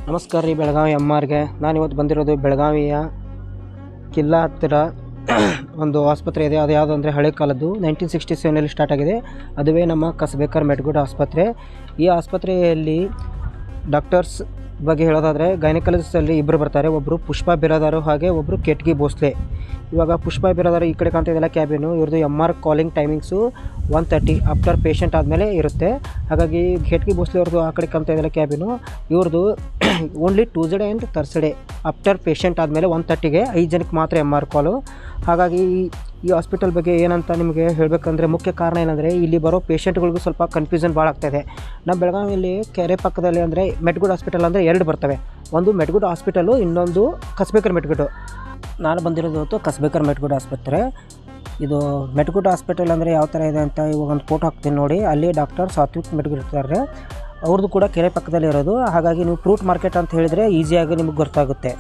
ನಮಸ್ಕಾರ ರೀ ಬೆಳಗಾವಿ ಎಮ್ಮಾರ್ಗೆ. ನಾನಿವತ್ತು ಬಂದಿರೋದು ಬೆಳಗಾವಿಯ ಕಿಲ್ಲಾ ಹತ್ತಿರ ಒಂದು ಆಸ್ಪತ್ರೆ ಇದೆ. ಅದು ಯಾವುದು ಅಂದರೆ ಹಳೆ ಕಾಲದ್ದು 1967ನಲ್ಲಿ ಸ್ಟಾರ್ಟ್ ಆಗಿದೆ. ಅದುವೇ ನಮ್ಮ ಕಸಬೇಕರ್ ಮೆಡ್ಗುಡ್ ಆಸ್ಪತ್ರೆ. ಈ ಆಸ್ಪತ್ರೆಯಲ್ಲಿ ಡಾಕ್ಟರ್ಸ್ ಬಗ್ಗೆ ಹೇಳೋದಾದರೆ ಗೈನಕಾಲಜಿಸ್ಟಲ್ಲಿ ಇಬ್ಬರು ಬರ್ತಾರೆ. ಒಬ್ಬರು ಪುಷ್ಪಾ ಬಿರಾದಾರು ಹಾಗೆ ಒಬ್ಬರು ಕೆಟ್ಗಿ ಭೋಸ್ಲೆ. ಇವಾಗ ಪುಷ್ಪಾ ಬಿರಾದಾರು ಈ ಕಡೆ ಕಾಣ್ತಾ ಇದೆಯಲ್ಲ ಕ್ಯಾಬಿನು, ಇವ್ರದ್ದು MR calling timings 1:30 after patient ಆದಮೇಲೆ ಇರುತ್ತೆ. ಹಾಗಾಗಿ ಕೆಟ್ಗಿ ಭೋಸ್ಲೆ ಅವ್ರದ್ದು ಆ ಕಡೆ ಕಾಣ್ತಾ ಇದೆಯಲ್ಲ ಕ್ಯಾಬಿನು, ಇವ್ರದ್ದು only Tuesday and Thursday after patient ಆದಮೇಲೆ 1:30ಗೆ 5 ಜನಕ್ಕೆ ಮಾತ್ರ MR ಕಾಲು. ಹಾಗಾಗಿ ಈ ಹಾಸ್ಪಿಟಲ್ ಬಗ್ಗೆ ಏನಂತ ನಿಮಗೆ ಹೇಳಬೇಕಂದ್ರೆ ಮುಖ್ಯ ಕಾರಣ ಏನಂದರೆ ಇಲ್ಲಿ ಬರೋ ಪೇಷಂಟ್ಗಳಿಗೂ ಸ್ವಲ್ಪ ಕನ್ಫ್ಯೂಷನ್ ಭಾಳ ಆಗ್ತಾಯಿದೆ. ನಮ್ಮ ಬೆಳಗಾವಿಯಲ್ಲಿ ಕೆರೆ ಪಕ್ಕದಲ್ಲಿ ಅಂದರೆ ಮೆಡ್ಗುಡ್ ಹಾಸ್ಪಿಟಲ್ ಅಂದರೆ 2 ಬರ್ತವೆ. ಒಂದು ಮೆಡ್ಗುಡ್ ಹಾಸ್ಪಿಟಲು, ಇನ್ನೊಂದು ಕಸಬೇಕರ್ ಮೆಡ್ಗುಡ್. ನಾನು ಬಂದಿರೋದು ಹೊತ್ತು ಕಸಬೇಕರ್ ಮೆಡ್ಗುಡ್ ಆಸ್ಪತ್ರೆ. ಇದು ಮೆಡ್ಗುಡ್ ಹಾಸ್ಪಿಟಲ್ ಅಂದರೆ ಯಾವ ಥರ ಇದೆ ಅಂತ ಇವಾಗ ಒಂದು ಫೋಟೋ ಹಾಕ್ತೀನಿ ನೋಡಿ. ಅಲ್ಲಿ ಡಾಕ್ಟರ್ ಸಾತ್ವಿಕ್ ಮೆಡ್ಗುಡ್ ಇರ್ತಾರೆ. ಅವ್ರದ್ದು ಕೂಡ ಕೆರೆ ಪಕ್ಕದಲ್ಲಿ ಇರೋದು. ಹಾಗಾಗಿ ನೀವು ಫ್ರೂಟ್ ಮಾರ್ಕೆಟ್ ಅಂತ ಹೇಳಿದರೆ ಈಸಿಯಾಗಿ ನಿಮಗೆ ಗೊತ್ತಾಗುತ್ತೆ.